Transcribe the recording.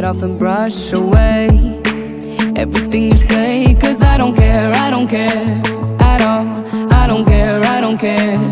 off and brush away everything you say, 'cause I don't care, I don't care at all. I don't care, I don't care.